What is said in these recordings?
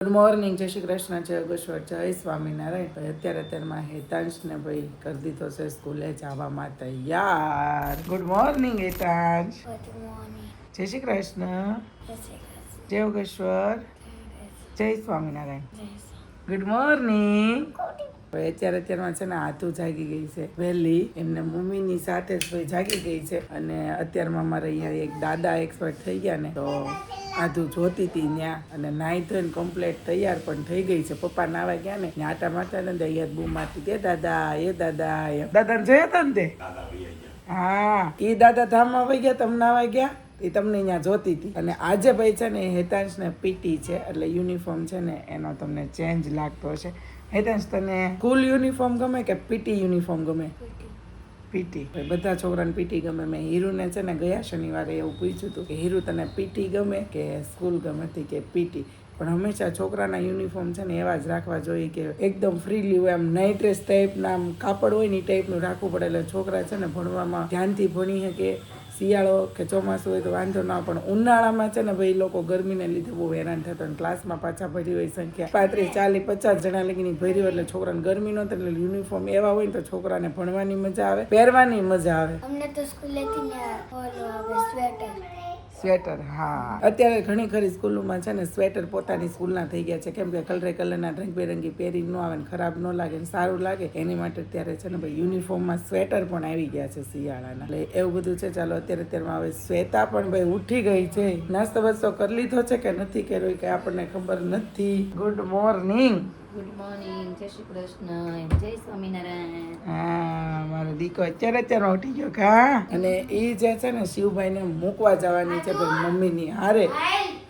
Good morning, જય શ્રી કૃષ્ણ, જય યોગેશ્વર, જય સ્વામિનારાયણ. ભાઈ અત્યારમાં હેતાંશને ભાઈ કરી દીધો છે સ્કૂલે જવામાં તૈયાર. Good morning Hetansh. જય શ્રી કૃષ્ણ, જય યોગેશ્વર, જય સ્વામિનારાયણ. Good morning. ભાઈ અત્યારમાં છે ને આધુ જાગી ગઈ છે વહેલી, એમને મમ્મીની સાથે જ ભાઈ જાગી ગઈ છે. અને અત્યારમાં મારે અહીંયા એક દાદા એક્સપર્ટ થઈ ગયા ને, તો આધુ જોતી હતી ત્યાં, અને નાઈ ધોઈને કમ્પ્લીટ તૈયાર પણ થઈ ગઈ છે. પપ્પા નાવા ગયા ને આટા મારતા ને અહીંયા બૂમ મારતી કે દાદા એ દાદા એમ. દાદાને જોયા હતા ને તે? હા, એ દાદા ધામમાં વહી ગયા, તમે નાવા ગયા, એ તમને અહીંયા જોતી હતી. અને આજે ભાઈ છે ને હેતાંશ ને પીટી છે, એટલે યુનિફોર્મ છે ને એનો તમને ચેન્જ લાગતો હશે. હેતાંશ, તને સ્કૂલ યુનિફોર્મ ગમે કે પીટી યુનિફોર્મ ગમે? પીટી. બધા છોકરાને પીટી ગમે. મેં હીરુને છે ને ગયા શનિવારે એવું પૂછ્યું હતું કે હીરુ તને પીટી ગમે કે સ્કૂલ ગમે હતી કે પીટી? પણ હંમેશા છોકરાના યુનિફોર્મ છે ને એવા જ રાખવા જોઈએ કે એકદમ ફ્રીલી હોય, આમ નાઇટ ડ્રેસ ટાઈપના આમ કાપડ હોય ને એ ટાઈપનું રાખવું પડે, એટલે છોકરા છે ને ભણવામાં ધ્યાનથી ભણી શકે. શિયાળો કે ચોમાસું હોય તો વાંધો ના, પણ ઉનાળામાં છે ને ભાઈ લોકો ગરમીને લીધે બહુ હેરાન થતા, અને ક્લાસમાં પાછા ભરી હોય સંખ્યા 35, 40, 50 જણા લગીની ભરી હોય, એટલે છોકરાને ગરમી નો થાય. એટલે યુનિફોર્મ એવા હોય ને તો છોકરાને ભણવાની મજા આવે, પહેરવાની મજા આવે. અમને તો સ્વેટર. સ્વેટર, હા. અત્યારે ઘણી ખરી સ્કૂલોમાં છે ને સ્વેટર પોતાની સ્કૂલના થઈ ગયા છે, કેમ કે કલરના રંગબેરંગી પહેરી ન આવે ને ખરાબ ન લાગે ને સારું લાગે, એની માટે અત્યારે છે ને ભાઈ યુનિફોર્મમાં સ્વેટર પણ આવી ગયા છે શિયાળાના. એટલે એવું બધું છે. ચાલો અત્યારમાં હવે શ્વેતા પણ ભાઈ ઉઠી ગઈ છે. નાસ્તો બસ્તો કરી લીધો છે કે નથી કર્યો કે આપણને ખબર નથી. Good morning. ગુડ મોર્નિંગ, જય શ્રી કૃષ્ણ, જય સ્વામિનારાયણ. હા, મારો દીકરો અત્યારે ઉઠી ગયો કા. અને એ જે છે ને શિવભાઈને મૂકવા જવાની છે ભાઈ મમ્મીની હારે.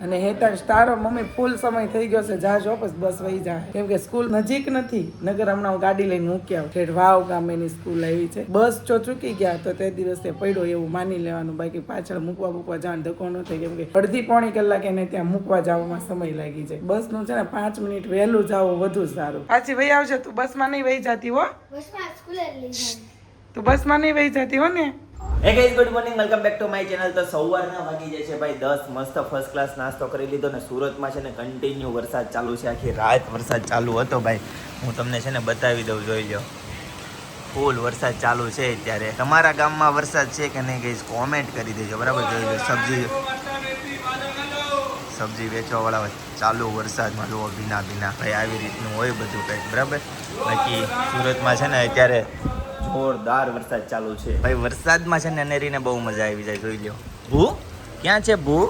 અને હેતાંશ, તારો મમ્મી ફૂલ સમય થઈ ગયો છે, જાજો બસ બસ વહી જાય, કેમ કે સ્કૂલ નજીક નથી. નગર હમણાં હું ગાડી લઈને મૂકી આવું. ઠેઠ વાવ ગામેની સ્કૂલ આવી છે. બસ જો ચૂકી ગયા તો તે દિવસે પડ્યો એવું માની લેવાનું, બાકી પાછળ મૂકવા જવાનું ધક્કો ન થાય, કેમ કે અડધી પોણી કલાક એને ત્યાં મૂકવા જવામાં સમય લાગી જાય. બસ નું છે ને 5 મિનિટ વહેલું જવું વધુ સારું. પાછી વહી આવશે તું, બસમાં નહીં વહી જતી હો. તું બસમાં નહીં વહી જતી હો ને. Hey guys, good morning, welcome back to my channel. તો સવારના વાગી જાય છે ભાઈ 10. મસ્ત ફર્સ્ટ ક્લાસ નાસ્તો કરી લીધો ને સુરતમાં છે ને કન્ટિન્યુ વરસાદ ચાલુ છે. આખી રાત વરસાદ ચાલુ હતો ભાઈ. હું તમને છે ને બતાવી દઉં, જોઈ લો. ફૂલ વરસાદ ચાલુ છે અત્યારે. તમારા ગામમાં વરસાદ છે કે નહીં ગાઈઝ કોમેન્ટ કરી દેજો, બરાબર? જોઈ લો, સબ્જી વેચવાવાળા ચાલુ વરસાદમાં લો ભીના ભાઈ, આવી રીતનું હોય બધું કંઈક, બરાબર? બાકી સુરતમાં છે ને અત્યારે જોરદાર વરસાદ ચાલુ છે ભાઈ. વરસાદમાં છે ને અનેરીને બહુ મજા આવી જાય. જોઈ લો. ભૂ ક્યાં છે? ભૂ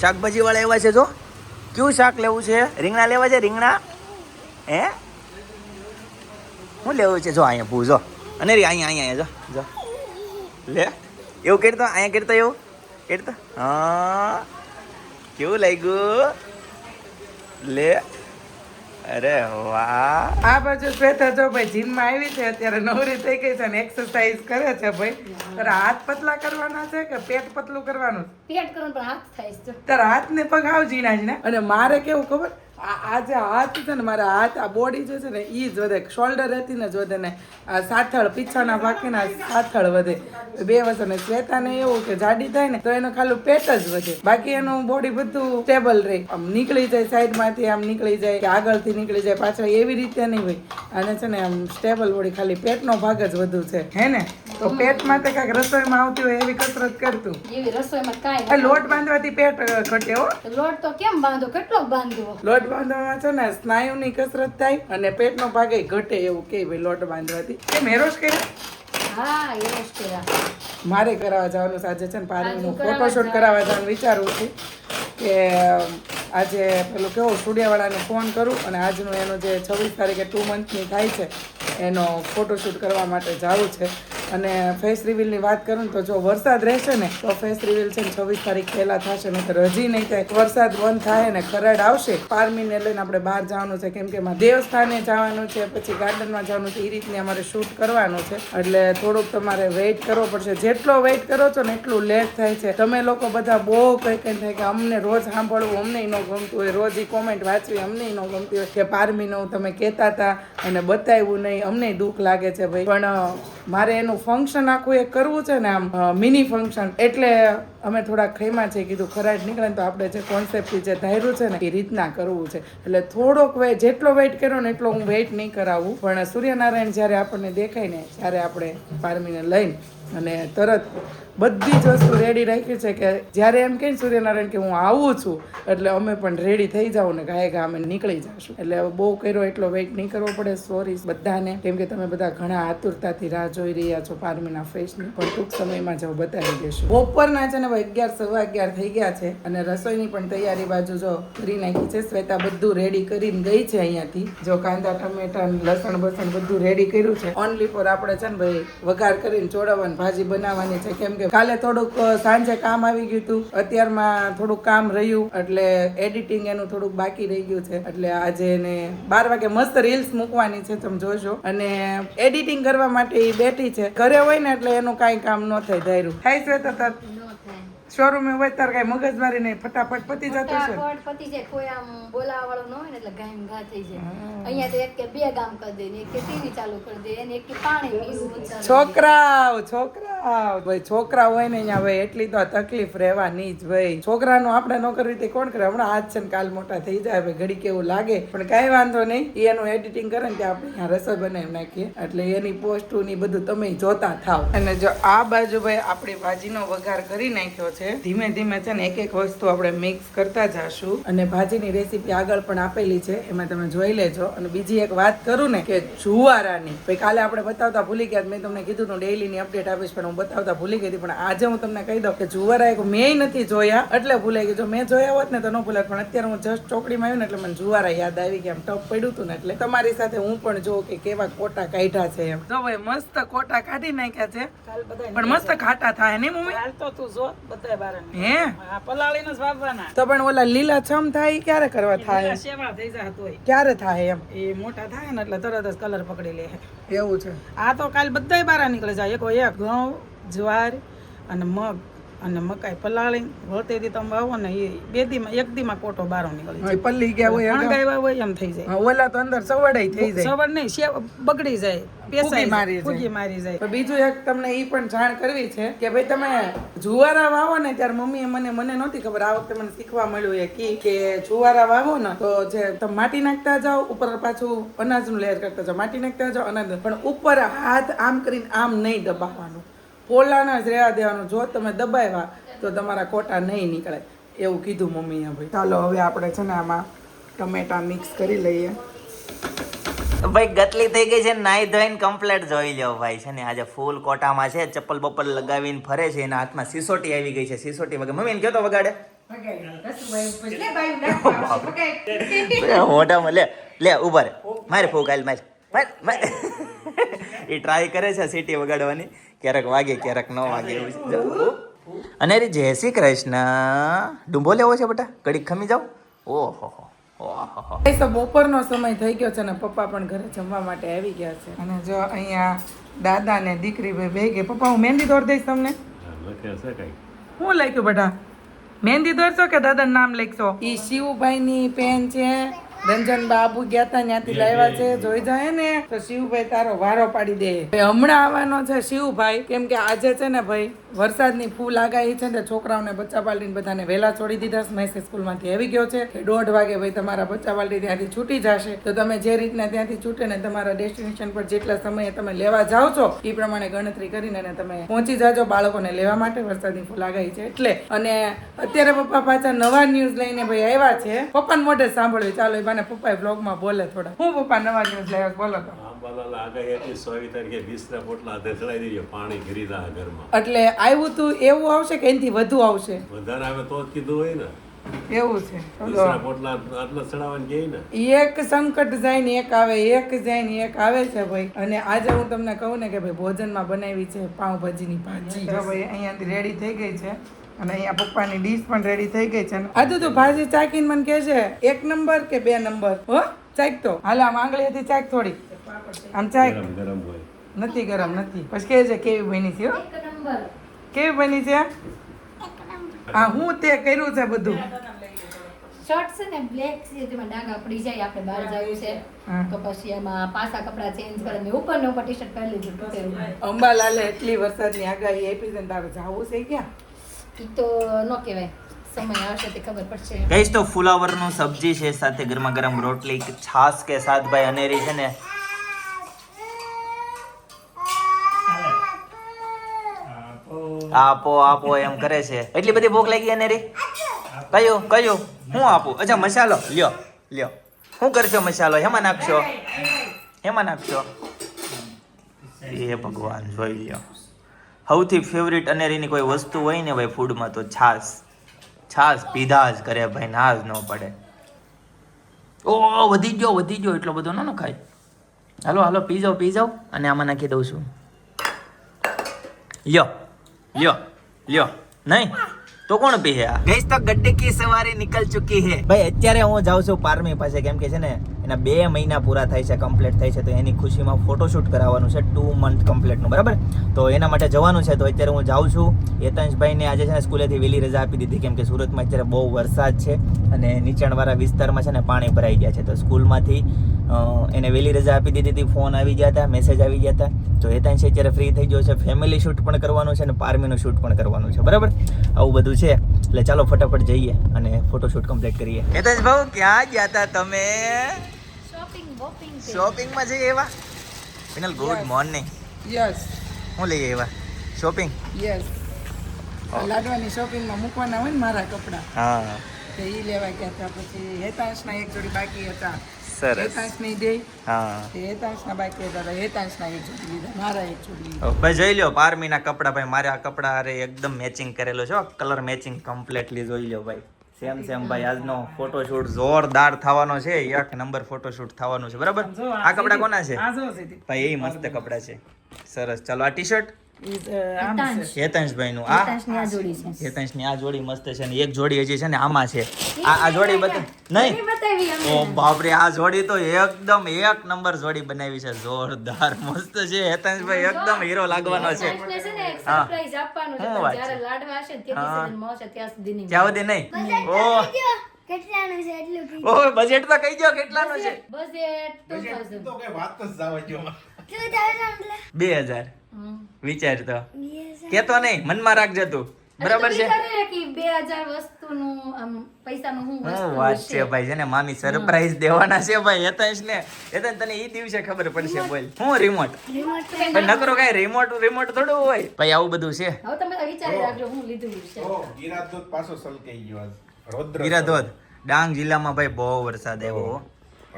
શાકભાજી વાળા એવા છે. જો કયું શાક લેવું છે? રીંગણા લેવા છે? રીંગણા હે શું લેવું છે? જો અહીંયા ભૂ, જો અનેરી અહીંયા જો જો લે. એવું કરતો, અહીંયા કરતો, એવું કરતો. હા, કેવું લાગ્યું? લે, અરે વાહ. આ બાજુ શ્વેતા જો ભાઈ જીમમાં આવી છે, અત્યારે નવરી થઈ ગઈ છે ને એક્સરસાઇઝ કરે છે ભાઈ. તારા હાથ પતલા કરવાના છે કે પેટ પતલું કરવાનું? પેટ કરવાનું પણ હાથ થાય છે. તારા હાથ ને પગ આવ ઝીણા ઝીણા. અને મારે કેવું ખબર, આ જે હાથ છે ને, મારા હાથ, આ બોડી જે છે ને એ જ વધે. શોલ્ડર હતી ને જ વધે, ને આ સાથળ પીછાના ભાગીના સાથળ વધે, બે વસ્તુ. ને શ્વેતાને એવું કે જાડી થાય ને તો એનું ખાલી પેટ જ વધે, બાકી એનું બોડી બધું સ્ટેબલ રહે. આમ નીકળી જાય સાઈડમાંથી, આમ નીકળી જાય કે આગળથી નીકળી જાય પાછળ, એવી રીતે નહીં હોય. અને છે ને આમ સ્ટેબલ બોડી, ખાલી પેટનો ભાગ જ વધુ છે, હે ને? તો પેટ માટે કાંઈક રસોઈમાં આવતી હોય એવી કસરત કરતું. એવી રસોઈમાં કાંઈ લોટ બાંધવાથી પેટ ઘટે હો. લોટ તો કેમ બાંધો, કેટલો બાંધવો? લોટ બાંધવામાં છે ને સ્નાયુની કસરત થાય અને પેટનો ભાગ ઘટે એવું કે ભાઈ લોટ બાંધવાથી. કેમ હેરોસ કર્યા? હા, એવું જ કર્યા. મારે કરાવવા જવાનું આજે છે ને પાર્લરનું ફોટોશૂટ કરાવવા જવાનું વિચારું છું કે આજે પેલું કેવું સ્ટુડિયોવાળાને ફોન કરું અને આજનું એનું જે 26 તારીખે 2 મંથની થાય છે એનો ફોટોશૂટ કરવા માટે જવું છે. અને ફેસ રિવીલની વાત કરું તો જો વરસાદ રહેશે ને તો ફેસ રિવીલ છે ને 26 તારીખ પહેલાં થશે, નહીં તો હજી નહીં થાય. વરસાદ બંધ થાય ને ખરડ આવશે, પારમીને લઈને આપણે બહાર જવાનું છે, કેમ કે એમાં દેવસ્થાને જવાનું છે, પછી ગાર્ડનમાં જવાનું છે, એ રીતની અમારે શૂટ કરવાનું છે. એટલે થોડુંક તમારે વેઇટ કરવો પડશે. જેટલો વેઇટ કરો છો ને એટલું લેટ થાય છે. તમે લોકો બધા બહુ કંઈ થાય કે અમને રોજ સાંભળવું અમને ન ગમતું હોય, રોજ એ કોમેન્ટ વાંચવી અમને ન ગમતી હોય કે પારમીનું તમે કહેતા હતા અને બતાવ્યું નહીં, અમને દુઃખ લાગે છે ભાઈ. પણ મારે એનું ફંક્શન આખું એક કરવું છે ને આમ મિની ફંક્શન, એટલે અમે થોડા ખૈમા છે, કીધું ખરાટ નીકળે ને તો આપણે જે કોન્સેપ્ટથી જે ધાર્યું છે ને એ રીતના કરવું છે. એટલે થોડોક જેટલો વેઇટ કર્યો ને એટલો હું વેઇટ નહીં કરાવું, પણ સૂર્યનારાયણ જ્યારે આપણને દેખાય ને ત્યારે આપણે પારમીને લઈને અને તરત બધી જ વસ્તુ રેડી રાખી છે કે જ્યારે એમ કહે ને સૂર્યનારાયણ કે હું આવું છું એટલે અમે પણ રેડી થઈ જાઉં ને ગાય ગા અમે નીકળી જશું. એટલે હવે બહુ કર્યો એટલો વેઇટ નહીં કરવો પડે. સોરી બધાને, કેમ કે તમે બધા ઘણા આતુરતાથી રાહ જોઈ રહ્યા છો પારમીના ફેસની, પણ ટૂંક સમયમાં જ બતાવી દેશું. બપોરના છે ને 11:15 થઈ ગયા છે અને રસોઈની પણ તૈયારી બાજુ જો કરી નાખી છે. શ્વેતા બધું રેડી કરીને ગઈ છે અહીંયાથી. જો કાંદા ટમેટા લસણ બસણ બધું રેડી કર્યું છે. ઓનલી ફોર આપણે છે ને ભાઈ વઘાર કરીને ચોળવવાની ભાજી બનાવવાની છે, કેમ કે કાલે થોડુંક સાંજે કામ આવી ગયું હતું, અત્યારમાં થોડુંક કામ રહ્યું એટલે એડિટિંગ એનું થોડુંક બાકી રહી ગયું છે. એટલે આજે એને 12 વાગે મસ્ત રીલ્સ મૂકવાની છે, તમે જોજો. અને એડિટિંગ કરવા માટે એ બેઠી છે. ઘરે હોય ને એટલે એનું કાંઈ કામ ન થાય. ધાર્યું થાય છે તો શોરૂમે હોય તાર કઈ મગજમારી નહીં, ફટાફટ પતી જતું છે. ફટાફટ પતી જાય. કોઈ આમ બોલાવા વાળો ન હોય ને એટલે ગાયમ ઘા થઈ જાય. અહીંયા તો એક કે 2 કામ કરી દે ને એક કે ટીવી ચાલુ કરી દે ને એક કે પાણી પીવું. છોકરાઓ ભાઈ છોકરા હોય ને અહીંયા ભાઈ એટલી તો તકલીફ રહેવાની જ ભાઈ. છોકરાનું આપણે ન કરવી તે કોણ કરે? હમણાં આજ છે ને કાલ મોટા થઈ જાય ભાઈ, ઘડી કેવું લાગે પણ કાંઈ વાંધો નહીં. એનું એડિટિંગ કરે ને કે આપણે અહીંયા રસોઈ બનાવી નાખીએ એટલે એની પોસ્ટું ની બધું તમે જોતા થાવ. અને જો આ બાજુ ભાઈ આપણી ભાજીનો વઘાર કરી નાખ્યો છે. ધીમે ધીમે છે ને એક વસ્તુ આપણે મિક્સ કરતા જશું અને ભાજીની રેસીપી આગળ પણ આપેલી છે, એમાં તમે જોઈ લેજો. અને બીજી એક વાત કરું ને કે જુવારાની, ભાઈ કાલે આપણે બતાવતા ભૂલી ગયા. મેં તમને કીધું તું ડેઈલીની અપડેટ આપીશ પણ હું બતાવતા ભૂલી ગઈ હતી. પણ આજે હું તમને કહી દઉં કે જુવારા એક મેં નથી જોયા એટલે ભૂલાઈ ગઈ. જો મેં જોયા હોત ને તો ન ભૂલાય, પણ અત્યારે હું જસ્ટ ચોકડીમાં આવ્યું ને એટલે મને જુવારા યાદ આવી ગયા. ટપ પડ્યું હતું ને એટલે તમારી સાથે હું પણ જોઉં કે કેવા કોટા કાઢ્યા છે એમ. જો ભાઈ મસ્ત કોટા કાઢી નાખ્યા છે, પણ મસ્ત ખાટા થાય ને મમ્મી. હાલ તો તું જો બધા બાર હે આ પલાળીને જ વાવવાના. તો પણ ઓલા લીલા છમ થાય ક્યારે કરવા થાય? સેવા થઈ જાય તોય ક્યારે થાય એમ? એ મોટા થાય ને એટલે તરત જ કલર પકડી લે. એવું છે. આ તો કાલ બધાય બારા નીકળી જાય. એક ઘઉં, જ્વાર અને મગ અને મકાઈ પલાળી વળતેથી તમે વાવો ને એ 2 દીમાં 1 દીમાં કોટો બારો નીકળી જાય. પલ્લી ગયા હોય અણગાવ્યા હોય એમ થઈ જાય. ઓલા તો અંદર સવડાઈ થઈ જાય. સવાર નહીં સેવ બગડી જાય, પેસાઈ મારી ફૂગી મારી જાય. તો બીજું એક તમને ઈ પણ જાણ કરવી છે કે ભાઈ તમે જુવારા વાવો ને ત્યારે મમ્મીએ મને નહોતી ખબર, આ વખતે મને શીખવા મળ્યું એ કે જુવારા વાવો ને તો જે તમે માટી નાખતા જાઓ ઉપર પાછું અનાજનું લેયર કરતા જાઓ, માટી નાખતા જાઓ અનાજ, પણ ઉપર હાથ આમ કરીને આમ નહીં દબાવવાનું, પોલાના જ રહેવા દેવાનું. જો તમે દબાવ્યા તો તમારા કોટા નહીં નીકળે એવું કીધું મમ્મીએ ભાઈ. ચાલો હવે આપણે છે ને આમાં ટમેટા મિક્સ કરી લઈએ. ભાઈ ગતલી થઈ ગઈ છે, નાઈ ધોઈને કમ્પ્લેટ જોઈ લ્યો ભાઈ. છે ને આજે ફૂલ કોટામાં છે, ચપ્પલ બપ્પલ લગાવીને ફરે છે, એના હાથમાં સિસોટી આવી ગઈ છે. સિસોટી વગર મમ્મી કયો તો વગાડે મોઢામાં લે ઉભા રે મારે ફૂક હાલ મારે એ ટ્રાય કરે છે સીટી વગાડવાની, ક્યારેક વાગે ક્યારેક ન વાગે એવું છે. અને રે જય શ્રી કૃષ્ણ. ડુંબો લેવો છે બેટા? ઘડીક ખમી જાવ. ઓહો તો બપોરનો સમય થઈ ગયો છે ને પપ્પા પણ ઘરે જમવા માટે આવી ગયા છે. અને જો અહીંયા દાદા ને દીકરી બે ગયા. પપ્પા હું મહેંદી દોર દઈશ તમને. શું લખ્યું બેટા? મહેંદી દોરશો કે દાદાનું નામ લખશો? ઈ શિવભાઈ ની પેન છે, રંજન બાબુ ગયા તા ત્યાંથી લાવ્યા છે. જોઈ જાય ને તો શિવભાઈ તારો વારો પાડી દે. હમણાં આવવાનો છે શિવભાઈ, કેમ કે આજે છે ને ભાઈ વરસાદની ફૂલ આગાહી છે ને છોકરાઓને બચ્ચા પાલટીને બધાને વહેલા છોડી દીધા. મહેસી સ્કૂલમાંથી આવી ગયો છે કે 1:30 વાગે ભાઈ તમારા બચ્ચા પાલટી ત્યાંથી છૂટી જશે. તો તમે જે રીતના ત્યાંથી છૂટે ને તમારા ડેસ્ટિનેશન પર જેટલા સમયે તમે લેવા જાઓ છો એ પ્રમાણે ગણતરી કરીને તમે પહોંચી જાજો બાળકોને લેવા માટે. વરસાદની ફૂલ આગાહી છે એટલે. અને અત્યારે પપ્પા પાછા નવા ન્યૂઝ લઈને ભાઈ આવ્યા છે. પપ્પાને મોઢે સાંભળ્યું. ચાલો બાને પપ્પા બ્લોગમાં બોલે થોડા. હું પપ્પા નવા ન્યૂઝ લાવ્યા બોલો તો. એટલે આવ્યું તું એવું આવશે કે એનાથી વધુ આવશે? વધારે આવે તો જ કીધું હોય ને. એવું છે. એક સંકટ જાય ને એક આવે, એક જાય ને એક આવે છે ભાઈ. અને આજે હું તમને કહું ને કે ભાઈ ભોજનમાં બનાવી છે પાઉંભાજીની ભાજી. ભાઈ અહીંયાથી રેડી થઈ ગઈ છે અને અહીંયા પપ્પાની ડીશ પણ રેડી થઈ ગઈ છે. આજે તો ભાજી ચાકીને મને કહે છે 1 નંબર કે 2 નંબર? હો ચાક તો હાલ આમ આંગળીથી ચાક થોડી આમ ચાક. ગરમ હોય નથી ગરમ નથી. પછી કહે છે કેવી બની છે? કેવી બની છે? હા હું તે કર્યું છે બધું. શર્ટ છે ને બ્લેક છે તેમાં ડાઘા પડી જાય આપણે બહાર જવું છે હા. તો પછી એમાં પાછા કપડા ચેન્જ કરે મેં ઉપર ને ઉપર ટી-શર્ટ પહેરી લીધું તૂટેલું. અંબાલાલે એટલી વરસાદની આગાહી આપી છે ને તારે જાવું છે ક્યાં? ઈ તો ન કહેવાય, સમય આવશે તે ખબર પડશે. ગઈશ તો ફુલાવરનું સબ્જી છે સાથે ગરમા ગરમ રોટલી છાશ કે સાથ ભાઈ અનેરી છે ને આપો આપો એમ કરે છે. એટલી બધી ભૂખ લાગી અનેરી? કયું કયું હું આપું? અચ્છા મસાલો લ્યો લ્યો. શું કરશો મસાલો? હેમાં નાખશો? હેમાં નાખશો? એ ભગવાન જોઈ લ્યો. સૌથી ફેવરિટ અનેરીની કોઈ વસ્તુ હોય ને ભાઈ ફૂડમાં તો છાશ. છાશ પીધા જ કરે ભાઈ, ના જ ન પડે. ઓ વધી ગયો એટલો બધો ન ખાય. હાલો હાલો પી જાઓ અને આમાં નાખી દઉં છું. લ્યો લ્યો લ્યો. નહીં તો કોણ પીએ આ? ગઈસ તો ગड्ढे की सवारी निकल चुकी है ભાઈ. અત્યારે હું જાઉં છું પારમી પાસે, કેમ કે છે ને એના 2 મહિના પૂરા થાય છે, કમ્પ્લીટ થાય છે, તો એની ખુશીમાં ફોટોશૂટ કરાવવાનું છે 2 મંથ કમ્પ્લીટનું, બરાબર? તો એના માટે જવાનું છે. તો અત્યારે હું જાઉં છું. યતાંશભાઈને આજે છે ને સ્કૂલેથી વહેલી રજા આપી દીધી, કેમ કે સુરતમાં અત્યારે બહુ વરસાદ છે અને નીચાણવાળા વિસ્તારમાં છે ને પાણી ભરાઈ ગયા છે. તો સ્કૂલમાંથી એને વહેલી રજા આપી દીધી હતી. ફોન આવી ગયા હતા, મેસેજ આવી ગયા હતા. તો યતાંશ અત્યારે ફ્રી થઈ ગયો છે. ફેમિલી શૂટ પણ કરવાનું છે અને પારમીનું શૂટ પણ કરવાનું છે, બરાબર? આવું બધું છે. એટલે ચાલો ફટાફટ જઈએ અને ફોટોશૂટ કમ્પ્લીટ કરીએ. યતાંશ ભાઉ ક્યાં ગયા હતા તમે? શોપિંગમાં જઈએ એવા? ફિનલ ગુડ મોર્નિંગ. યસ હું લઈ આવ્યા શોપિંગ? યસ. લાડવાની શોપિંગમાં મૂકવાના હોય ને મારા કપડાં, હા તો ઈ લેવા ગયા હતા. પછી હેતાંશના એક જોડી બાકી હતા, સરસ. હેતાંશની દે, હા તે હેતાંશના બાકી હતા, તો હેતાંશના એક જોડી લીધા, મારા એક જોડી લીધા. ભાઈ જોઈ લ્યો પારમીના કપડા ભાઈ. મારે આ કપડા અરે એકદમ મેચિંગ કરેલો છે, કલર મેચિંગ કમ્પ્લીટલી જોઈ લ્યો ભાઈ. સેમ ભાઈ. આજનો ફોટોશૂટ જોરદાર થવાનો છે, એક નંબર ફોટોશૂટ થવાનું છે, બરાબર? આ કપડા કોના છે આ જો સીધી ભાઈ? એ મસ્ત કપડા છે, સરસ. ચાલો આ ટી શર્ટ આમ છે. હેતાંશભાઈ નું. આ હેતાંશની આ જોડી છે. હેતાંશની આ જોડી મસ્ત છે ને એક જોડી હજી છે ને આમાં છે. આ જોડી બતા નહીં? નહીં બતાવી અમે. ઓ બાપરે, આ જોડી તો એકદમ એક નંબર જોડી બનાવી છે, જોરદાર મસ્ત છે. હેતાંશભાઈ એકદમ હીરો લાગવાનો છે. હેતાંશને છે ને એક હા. સરપ્રાઈઝ આપવાનું છે, શું પણ વાત છે? જ્યારે લાડવા હશે ને તે હા. દિવસે મળશે ત્યાં સુધી નહીં. ક્યાં સુધી નહીં? ઓ કેટલાનું છે એટલું કીધું. ઓ બજેટ તો કહી દો કેટલાનો છે? બજેટ 2000. 2000 હમ. વિચાર તો Yes. કેતો નહીં, મનમાં રાખજે તું, બરાબર છે? તો વિચારે કે 2000 વસ્તુનું આમ પૈસાનું હું હું વસ્તુ વાત હશે. છે ભાઈ, છે ને મામી સરપ્રાઈઝ દેવાના છે ભાઈ હેતાંશ ને. હેતાંશ તને ઈ દિવસે ખબર પડશે. બોલ હું રિમોટ? Remote ભાઈ નકરો કઈ રિમોટ થોડું હોય ભાઈ. આવું બધું છે. હવે તમે વિચારી રાખજો હું લીધું છે. ગિરાધોધ પાછો સલકાઈ ગયો આજ. રૌદ્ર ગીરાધોધ ડાંગ જિલ્લામાં ભાઈ બહુ વરસાદ આવ્યો હો.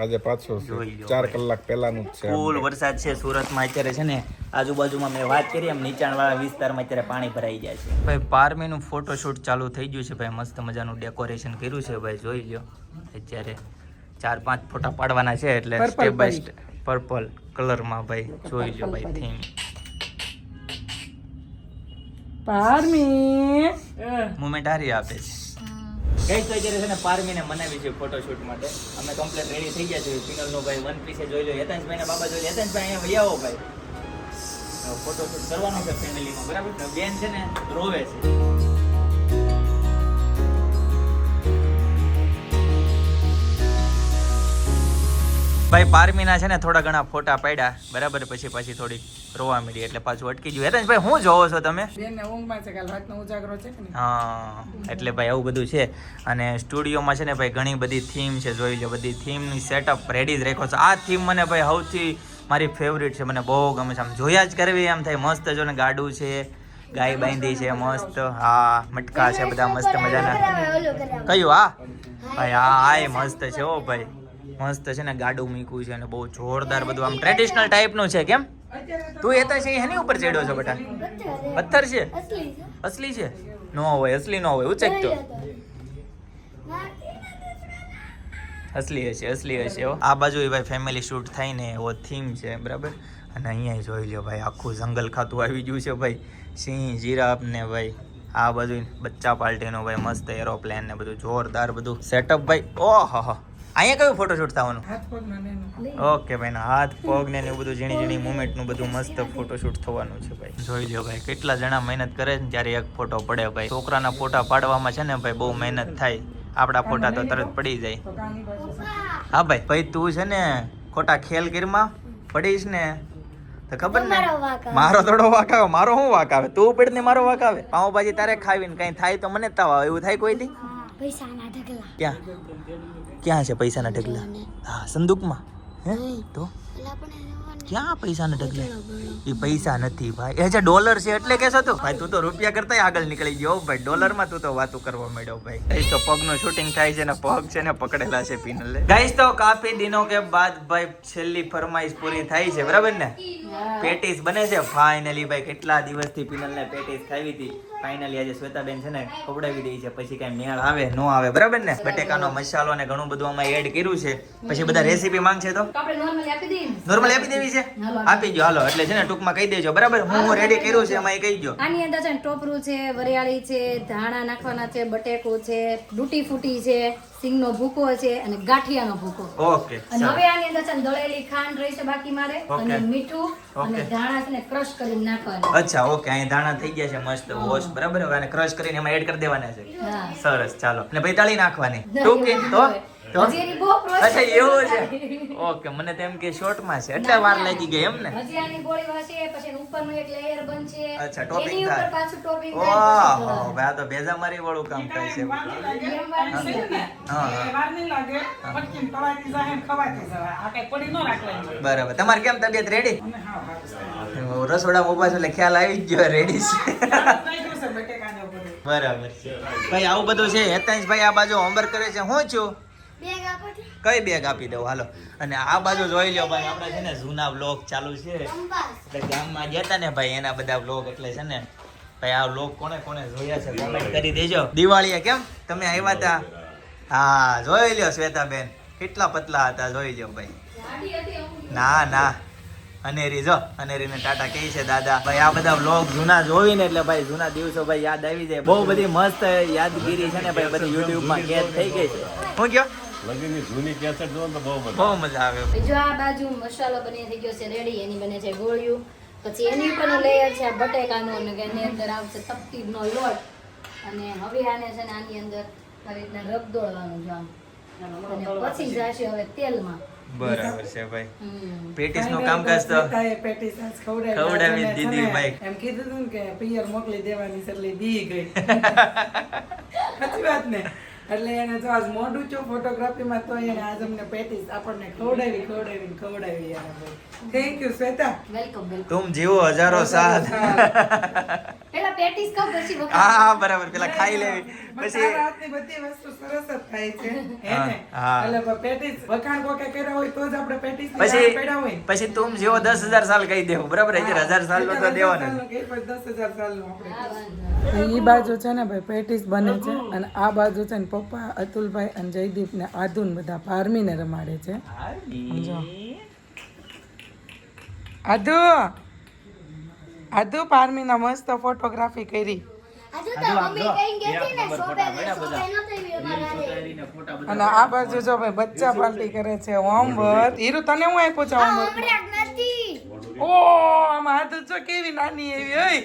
આજે પાછો જોઈ લો 4 ભાઈ. કલાક પહેલાનું જ છે. ફૂલ વરસાદ છે સુરતમાં અત્યારે. છે ને આજુબાજુમાં મેં વાત કરી એમ નીચાણવાળા વિસ્તારમાં અત્યારે પાણી ભરાઈ ગયા છે ભાઈ. પારમીનું ફોટોશૂટ ચાલુ થઈ ગયું છે ભાઈ. મસ્ત મજાનું ડેકોરેશન કર્યું છે ભાઈ, જોઈ લ્યો. અત્યારે 4-5 ફોટા પાડવાના છે એટલે Purple સ્ટેપ બાય ભાઈ. સ્ટેપ પર્પલ કલરમાં ભાઈ, જોઈ લ્યો ભાઈ થીમ. પારમી મુમેન્ટ હારી આપે છે. ગઈ તો અત્યારે છે ને પારમીને મનાવી છે ફોટોશૂટ માટે. અમે કમ્પ્લીટ રેડી થઈ ગયા છે. ફિનલનો ભાઈ વન પીસે જોઈ લો. હેતાંશભાઈ બાબા જોઈ લો. હેતાંશભાઈ અહીંયા વહી આવો ભાઈ. ફોટોશૂટ કરવાનો છે ફેમિલીમાં, બરાબર? તો બેન છે ને રોવે છે. ભાઈ પારમીના છે ને થોડા ઘણા ફોટા પાડ્યા, બરાબર? પછી થોડી રોવા માંડી એટલે પાછું અટકી ગયું. હેતાંશભાઈ શું જોવો છો તમે? બેનને ઊંઘમાં છે, કાલ રાતનો ઉજાગરો છે કે નહીં? હા એટલે ભાઈ આવું બધું છે. અને સ્ટુડિયોમાં છે ને ભાઈ ઘણી બધી થીમ છે, જોઈ લો. બધી થીમની સેટઅપ રેડી જ રાખ્યો છે. આ થીમ મને ભાઈ સૌથી મારી ફેવરિટ છે, મને બહુ ગમે છે. આમ જોયા જ કરવી એમ થાય. મસ્ત જો ને ગાડું છે, ગાય બાંધી છે મસ્ત. હા મટકા છે બધા મસ્ત મજાના. કયું? આ ભાઈ આ મસ્ત છે હો ભાઈ, મસ્ત છે ને. ગાડું મૂક્યું છે અને બહુ જોરદાર બધું આમ ટ્રેડિશનલ ટાઈપનું છે. કેમ તું એ તો છે એની ઉપર ચડ્યો છો બેટા? પથ્થર છે? અસલી છે. અસલી છે? નો હોય, અસલી નો હોય. ઉચેક તો અસલી હશે હો. આ બાજુ ભાઈ ફેમિલી શૂટ થાય ને એવો થીમ છે, બરાબર? અને અહીંયા જોઈ લ્યો ભાઈ આખું જંગલ ખાતું આવી ગયું છે ભાઈ. સિંહ, જીરાફ ને ભાઈ આ બધું બચ્ચા પાર્ટીનું ભાઈ મસ્ત એરોપ્લેન ને બધું જોરદાર બધું સેટઅપ ભાઈ. ઓહો અહીંયા કયું ફોટોશૂટ થવાનું? હાથ પગ ના નેનો. ઓકે ભાઈ ના હાથ પગ ને એવું બધું ઝીણી ઝીણી મુમેન્ટનું બધું મસ્ત ફોટોશૂટ થવાનું છે ભાઈ. જોઈ લ્યો ભાઈ કેટલા જણા મહેનત કરે છે ત્યારે એક ફોટો પડે ભાઈ. છોકરાના ફોટા પાડવામાં છે ને ભાઈ બહુ મહેનત થાય. આપણા ફોટા તો તરત પડી જાય. તો કાની પાસે હા ભાઈ ભાઈ તું છે ને ખોટા ખેલ ગીરમાં પડીશ ને તો ખબર ને મારો થોડો વાક આવે. મારો શું વાક આવે? તું પડ ને મારો વાક આવે. પાઉંભાજી તારે ખાવીને કઈ થાય તો મને તાવ આવે એવું થાય કોઈ દી? ક્યાં છે પૈસાના ઢગલા? હા સંદૂકમાં. હે તો ક્યાં પૈસાના ઢગલા? એ પૈસા નથી ભાઈ, એ જે ડોલર છે એટલે કેસો તું ભાઈ. તું તો રૂપિયા કરતા આગળ નીકળી ગયો ભાઈ. ડોલરમાં તું તો વાતો કરવા માંડ્યો ભાઈ. ગાઈસ તો પગનું શૂટિંગ થાય છે ને પગ છે ને પકડેલા છે પિનલે. ગાઈસ તો કાફી દિનો કે બાદ ભાઈ છેલ્લી ફરમાઈશ પૂરી થાય છે બરાબર ને? પેટીસ બને છે ફાઇનલી ભાઈ. કેટલા દિવસથી પિનલને પેટીસ ખાવી હતી. ફાઇનલી આજે શ્વેતાબેન છે ને ખવડાવી દઈ છે. પછી કઈ મેળ આવે ન આવે બરાબર ને? બટેકાનો મસાલો ને ઘણું બધું આમાં એડ કર્યું છે. પછી બધા રેસીપી માંગશે તો આપણે નોર્મલી આપી દઈએ ને. નોર્મલ આપી દેવી છે? આપી દો હાલો. એટલે છે ને ટૂંકમાં કહી દેજો બરાબર. હું રેડી કર્યું છે એમાં એ કહી દો. આની અંદર છે ને ટોપરું છે, વરિયાળી છે, ધાણા નાખવાના છે, બટેકું છે, ડૂટી ફૂટી છે, સિંગનો ભૂકો છે અને ગાંઠિયાનો ભૂકો. ઓકે અને હવે આની અંદર છે ને દળેલી ખાંડ રહી છે બાકી મારે, અને મીઠું અને ધાણા છે ને ક્રશ કરીને નાખવાના. અચ્છા ઓકે. અહીં ધાણા થઈ ગયા છે મસ્ત વોશ બરાબર. હવે આને ક્રશ કરીને એમાં એડ કરી દેવાના છે. હા. સરસ ચાલો. ને ભાઈ તળી નાખવાની ટૂંકી તો હજી એની બહુ process અચ્છા એવું છે. છે. ઓકે મને તેમ કે શોર્ટમાં છે એટલે વાર લાગી ગઈ એમ ને? હજી આની ગોળી વાશે, પછી એનું ઉપરનું એક લેયર બનશે. અચ્છા ટોપિંગ એની ઉપર થાય. પાછું ટોપિંગ ઓહ થાય. ભાઈ આ તો ભેજામારી વાળું કામ થાય છે. એમ વાત છે. હા વાર નહીં લાગે પટકીને તળાતી જાય ને ખવાતી જાય. આ કઈ પડી ન રાખવાની. બરાબર. તમારે કેમ તબિયત રેડી? અને હા હા રસોડામાં ઉભા છો એટલે ખ્યાલ આવી જ ગયો રેડી છે. નહીં જોશે બટેકાને બધું. બરાબર છે ભાઈ. આવું બધું છે. હેતાંશભાઈ આ બાજુ હોમવર્ક કરે છે. હું છું કઈ બેગ આપી દઉં હાલો. અને આ બાજુ જોઈ લો ભાઈ આપણે છે ને જૂના વ્લોગ ચાલુ છે. એટલે ગામમાં ગયા હતા ને ભાઈ એના બધા વ્લોગ. એટલે છે ને ભાઈ આ વ્લોગ કોને કોને જોયા છે કોમેન્ટ કરી દેજો. દિવાળીએ કેમ તમે આવ્યા હતા? હા જોઈ લ્યો શ્વેતાબેન કેટલા પતલા હતા જોઈ લ્યો ભાઈ. ના ના અનેરી જો અનેરીને ટાટા કહે છે દાદા. ભાઈ આ બધા વ્લોગ જૂના જોઈને એટલે ભાઈ જૂના દિવસો ભાઈ યાદ આવી જાય. બહુ બધી મસ્ત યાદગીરી છે ને ભાઈ બધી યુટ્યુબમાં કેદ થઈ ગઈ છે. હું કયો બહુ મજા આવે. જો આ બાજુ મસાલો બની થઈ ગયો છે રેડી. એની બને છે ગોળિયું. પછી એની ઉપરનો લેયર છે આ બટેકાનો, અને એની અંદર આવશે તપતીનો લોટ. અને હવે આને છે ને આની અંદર આવી રીતના રગદોળવાનું છે આમ. અને પછી જશે હવે તેલમાં. બરાબર છે ભાઈ. હમ. પેટીસ નું કામકાજ તો પેટીસ ખવડાવી જ દીધી ભાઈ. એમ કીધું હતું ને કે પિયર મોકલી દેવાની છે એટલે બી ગઈ. સાચી વાત ને? એટલે એને જો આજ મોઢું છું ફોટોગ્રાફીમાં તો એને આજ અમને પેટીસ આપણને ખવડાવી યાર. Thank you Shweta. Welcome welcome. તુમ જીવો હજારો સાલ. પેલા પેટીસ ખાવ પછી વખત. હા હા બરાબર. પેલા ખાઈ લેવી પછી તારા હાથની બધી વસ્તુ સરસ જ થાય છે હે ને? હા. એટલે પેટીસ વખાણ કોકે કર્યા હોય તો જ આપણે પેટીસ ની રાહ પડ્યા હોય. પછી તુમ જીવો 10,000 સાલ કહી દેવું બરાબર. અત્યારે 1000 સાલ નો તો દેવાનો. 10,000 સાલનું આપણે. હા, વાંધો. ઈ બાજુ છે ને ભાઈ પેટીસ બને છે અને આ બાજુ છે ને પપ્પા અતુલભાઈ અને જયદીપ ને આધુન બધા પારમીને રમાડે છે. આધુ પારમીના મસ્ત ફોટોગ્રાફી કરી. અને આ બાજુ જો ભાઈ બચ્ચા પાર્ટી કરે છે. હોમવર્ક હીરુ તને હું આપ્યું છે હોમવર્ક? ઓ આમાં આદત જો કેવી નાની એવી હોય.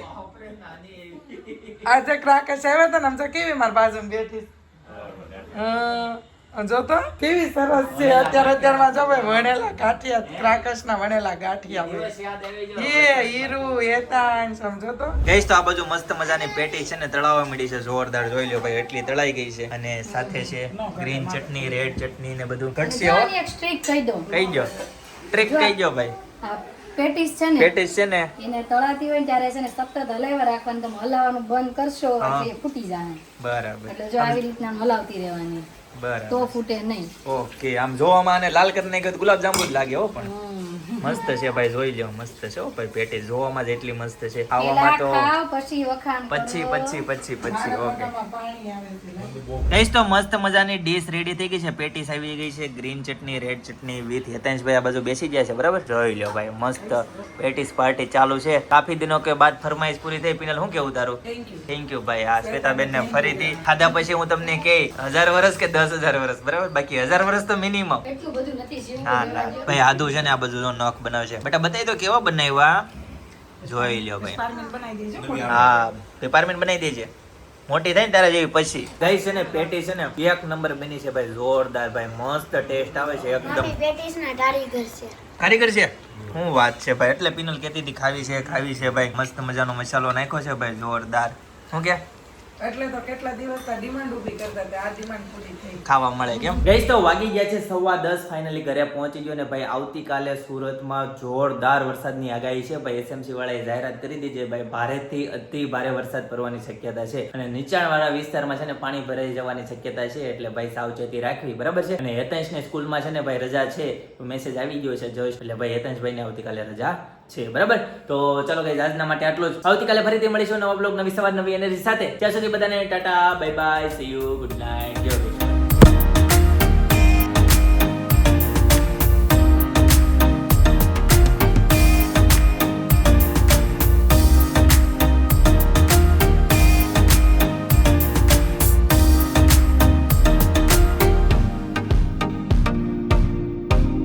આજે ક્રાકશ આવ્યા હતા ને આમ જો કેવી મારી બાજુમાં બેઠી. જો તો કેવી સરસ છે. અત્યારમાં જો ભાઈ વણેલા ગાંઠિયા ક્રાકશના વણેલા ગાંઠિયા એ હીરુ હેતાન સમજો તો. ગઈશ તો આ બાજુ મસ્ત મજાની પેટી છે ને તળાવવા મળી છે જોરદાર. જોઈ લો ભાઈ એટલી તળાઈ ગઈ છે. અને સાથે છે ગ્રીન ચટણી રેડ ચટણી ને બધું ઘટશે. હો આની એક ટ્રીક કહી દઉં. કહી ગયો ટ્રીક કહી ગયો ભાઈ. આ પેટીસ છે ને પેટીસ છે ને એને તળાતી હોય ને ત્યારે છે ને સતત હલાવ્યા રાખવાનું. તમે હલાવવાનું બંધ કરશો એટલે એ ફૂટી જાય. બરાબર એટલે જો આવી રીતના આમ હલાવતી રહેવાની બરાબર. તો ફૂટે નહીં. ઓકે આમ જોવામાં આને લાલ કરી નાખ્યો ગુલાબ જાંબુ જ લાગે હો. પણ મસ્ત છે ભાઈ જોઈ લો મસ્ત છે હો ભાઈ. પેટી જોવામાં જ એટલી મસ્ત છે. ખાવામાં તો ખાવ પછી વખાણ કરો. પછી ઓકે. ગઈશ તો મસ્ત મજાની ડીશ રેડી થઈ ગઈ છે. પેટીસ આવી ગઈ છે. ગ્રીન ચટણી રેડ ચટણી વિથ હેતાંશભાઈ આ બાજુ બેસી ગયા છે બરાબર. જોઈ લો ભાઈ મસ્ત પેટીસ પાર્ટી ચાલુ છે. કાફી દિનો કે બાદ ફરમાઈશ પૂરી થઈ. પિનલ હું કેવું તારું? થેન્ક યુ ભાઈ. આ શ્વેતાબેન ને ફરીથી ખાધા પછી હું તમને કે 1000 વર્ષ કે 10,000 વર્ષ બરાબર. બાકી 1000 વર્ષ તો મિનિમમ. એટલું બધું નથી જીવવું. હા ના ભાઈ આદુ છે ને આ બધું નખ બનાવે છે. બેટા બતાવી દો કેવા બનાવ્યા. જોઈ લ્યો ભાઈ. પારમીન બનાવી દેજો. હા પેપરમેન્ટ બનાવી દેજે. મોટી થાય ને તારા જેવી પછી ગઈ છે ને પેટી છે ને એક નંબર બની છે ભાઈ, જોરદાર ભાઈ, મસ્ત ટેસ્ટ આવે છે એકદમ. કારીગર છે, શું વાત છે ભાઈ, એટલે પિનલ કહેતી હતી ખાવી છે ભાઈ, મસ્ત મજાનો મસાલો નાખ્યો છે ભાઈ, જોરદાર. શું કે એટલે તો કેટલા દિવસ ડિમાન્ડ ઊભી કરતા હતા, આ ડિમાન્ડ પૂરી થઈ. ખાવા મળે કેમ. ગઈસ તો વાગી ગયા છે 10:15, ફાઇનલી ઘરે પહોંચી ગયો ને ભાઈ. આવતીકાલે સુરતમાં જોરદાર વરસાદની આગાહી છે ભાઈ, એસએમસી વાળાએ જાહેરાત કરી દીધી છે ભાઈ, ભારેથી અતિ ભારે વરસાદ પડવાની શક્યતા છે અને નીચાણવાળા વિસ્તારમાં છે ને પાણી ભરાઈ જવાની શક્યતા છે, એટલે ભાઈ સાવચેતી રાખવી, બરાબર છે. અને હેતાંશને સ્કૂલમાં છે ને ભાઈ રજા છે, મેસેજ આવી ગયો છે જોઈશ, એટલે ભાઈ હેતાંશભાઈને આવતીકાલે રજા છે, બરાબર. તો ચલો ગાઈસ, આજના માટે આટલું જ. આવતીકાલે ફરીથી મળીશું નવા બ્લોગ, નવી સવાર, નવી એનર્જી સાથે. ત્યાં સુધી બધાને Tata, bye bye, C you, good night, જય કૃષ્ણ.